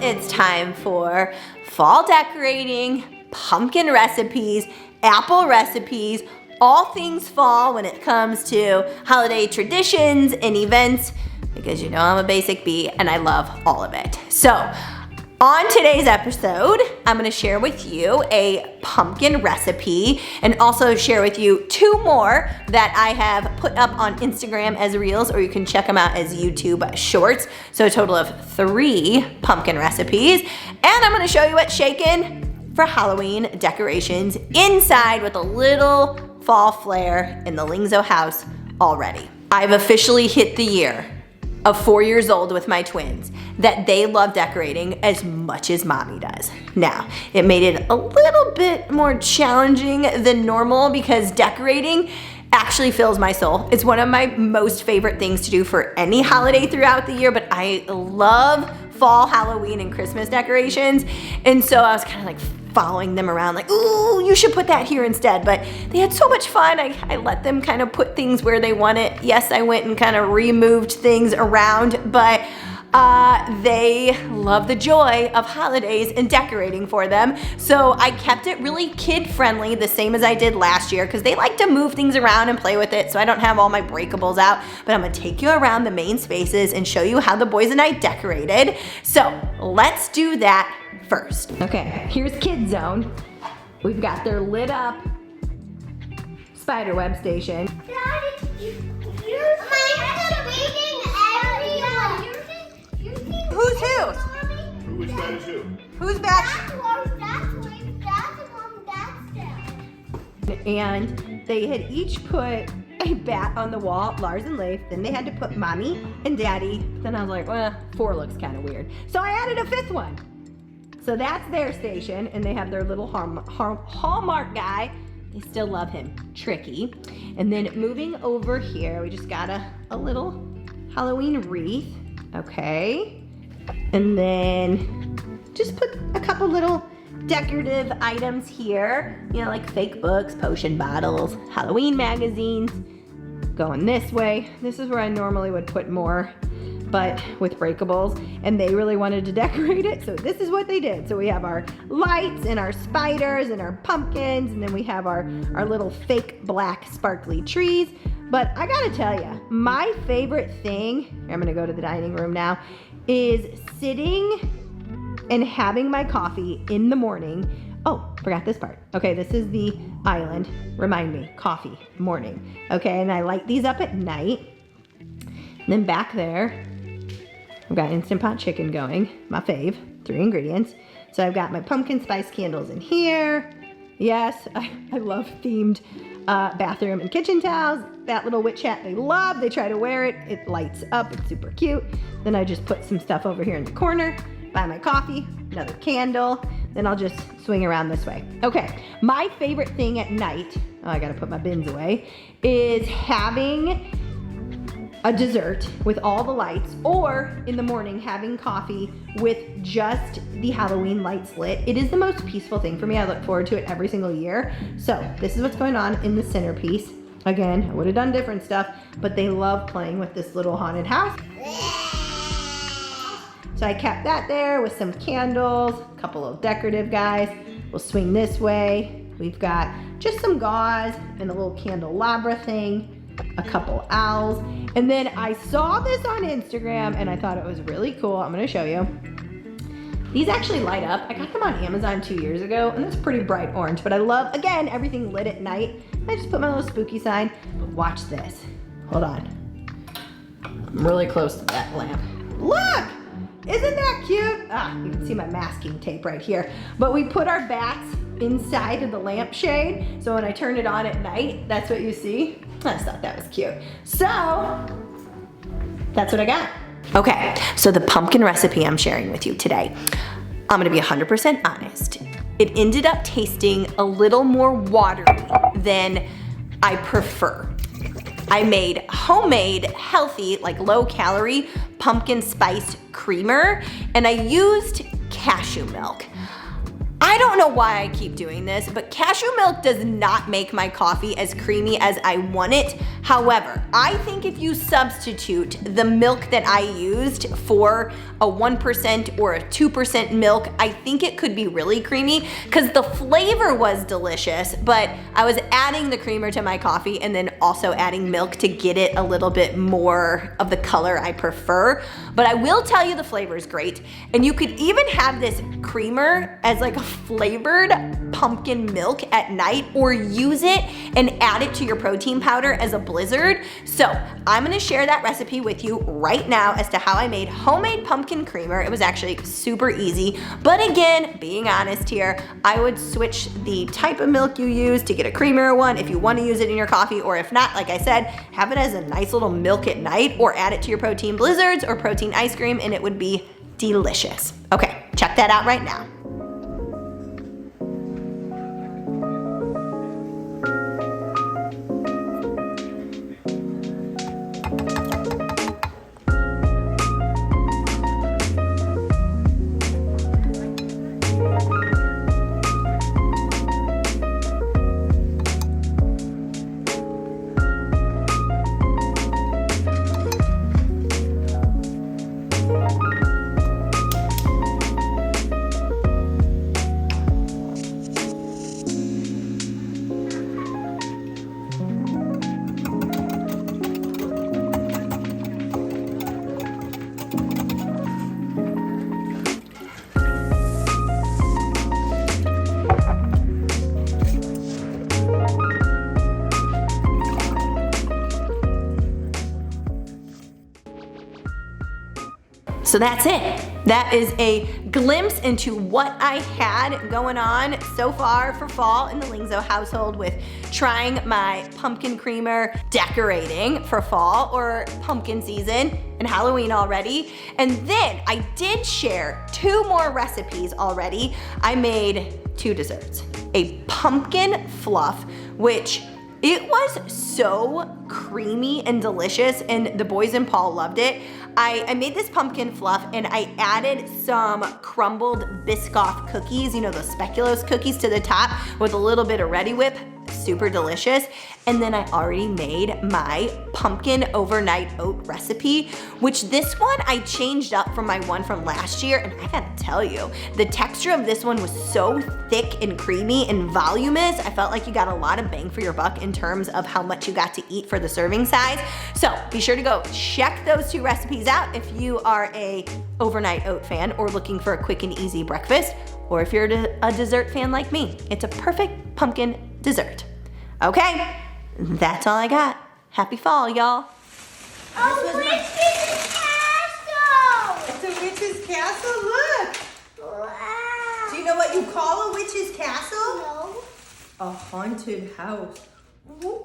It's time for fall decorating, pumpkin recipes, apple recipes, all things fall when it comes to holiday traditions and events, because you know I'm a basic bee and I love all of it. So on today's episode, I'm gonna share with you a pumpkin recipe and also share with you 2 more that I have put up on Instagram as reels, or you can check them out as YouTube shorts. So a total of 3 pumpkin recipes. And I'm gonna show you what's shaken for Halloween decorations inside with a little fall flair in the Lingzo house already. I've officially hit the year of 4 years old with my twins that they love decorating as much as mommy does. Now, it made it a little bit more challenging than normal because decorating actually fills my soul. It's one of my most favorite things to do for any holiday throughout the year, but I love fall, Halloween, and Christmas decorations. And so I was kind of like following them around like, ooh, you should put that here instead. But they had so much fun. I let them kind of put things where they want it. Yes, I went and kind of removed things around, but they love the joy of holidays and decorating for them. So I kept it really kid friendly, the same as I did last year, because they like to move things around and play with it. So I don't have all my breakables out, but I'm gonna take you around the main spaces and show you how the boys and I decorated. So let's do that first. Okay, here's Kid Zone. We've got their lit up spiderweb station. Daddy, you're reading area. Who's who? Who's batch who? Who's batch? That's And they had each put a bat on the wall, Lars and Leif. Then they had to put mommy and daddy. Then I was like, well, 4 looks kind of weird. So I added a 5th one. So that's their station, and they have their little Hallmark guy. They still love him, Tricky. And then moving over here, we just got a little Halloween wreath, okay? And then just put a couple little decorative items here, you know, like fake books, potion bottles, Halloween magazines. Going this way, this is where I normally would put more, but with breakables, and they really wanted to decorate it, so this is what they did. So we have our lights and our spiders and our pumpkins, and then we have our little fake black sparkly trees. But I gotta tell you, my favorite thing, I'm gonna go to the dining room now, is sitting and having my coffee in the morning. Oh, forgot this part. Okay, this is the island. Remind me, coffee, morning. Okay, and I light these up at night. And then back there, I've got Instant Pot chicken going, my fave, 3 ingredients. So I've got my pumpkin spice candles in here. Yes, I love themed bathroom and kitchen towels. That little witch hat they love. They try to wear it. It lights up. It's super cute. Then I just put some stuff over here in the corner. Buy my coffee, another candle. Then I'll just swing around this way. Okay, my favorite thing at night, oh, I gotta put my bins away, is having a dessert with all the lights, or in the morning having coffee with just the Halloween lights lit. It is the most peaceful thing for me. I look forward to it every single year. So this is what's going on in the centerpiece. Again, I would have done different stuff, but they love playing with this little haunted house. So I kept that there with some candles, a couple of decorative guys. We'll swing this way. We've got just some gauze and a little candelabra thing, a couple owls. And then I saw this on Instagram and I thought it was really cool. I'm gonna show you. These actually light up. I got them on Amazon 2 years ago, and it's pretty bright orange, but I love, again, everything lit at night. I just put my little spooky sign, but watch this. Hold on. I'm really close to that lamp. Look! Isn't that cute? Ah, you can see my masking tape right here. But we put our bats inside of the lampshade, so when I turn it on at night, that's what you see. I just thought that was cute. So, that's what I got. Okay, so the pumpkin recipe I'm sharing with you today, I'm gonna be 100% honest. It ended up tasting a little more watery than I prefer. I made homemade, healthy, like low-calorie pumpkin spice creamer, and I used cashew milk. I I don't know why I keep doing this, but cashew milk does not make my coffee as creamy as I want it. However, I think if you substitute the milk that I used for a 1% or a 2% milk, I think it could be really creamy because the flavor was delicious, but I was adding the creamer to my coffee and then also adding milk to get it a little bit more of the color I prefer. But I will tell you the flavor is great. And you could even have this creamer as like a flavored pumpkin milk at night, or use it and add it to your protein powder as a blizzard. So I'm gonna share that recipe with you right now as to how I made homemade pumpkin creamer. It was actually super easy, but again, being honest here, I would switch the type of milk you use to get a creamier one if you want to use it in your coffee, or if not, like I said, have it as a nice little milk at night, or add it to your protein blizzards or protein ice cream, and it would be delicious. Okay, check that out right now. So that's it. That is a glimpse into what I had going on so far for fall in the Lingzo household with trying my pumpkin creamer, decorating for fall or pumpkin season and Halloween already. And then I did share 2 more recipes already. I made 2 desserts. A pumpkin fluff, which it was so creamy and delicious, and the boys and Paul loved it. I made this pumpkin fluff and I added some crumbled Biscoff cookies, you know, those speculoos cookies to the top with a little bit of Ready Whip. Super delicious. And then I already made my pumpkin overnight oat recipe, which this one I changed up from my one from last year. And I gotta tell you, the texture of this one was so thick and creamy and voluminous. I felt like you got a lot of bang for your buck in terms of how much you got to eat for the serving size. So be sure to go check those 2 recipes out if you are a overnight oat fan or looking for a quick and easy breakfast, or if you're a dessert fan like me. It's a perfect pumpkin dessert. Okay, that's all I got. Happy fall, y'all. Oh, witch's castle! It's a witch's castle, look. Wow. Do you know what you call a witch's castle? No. A haunted house. Ooh.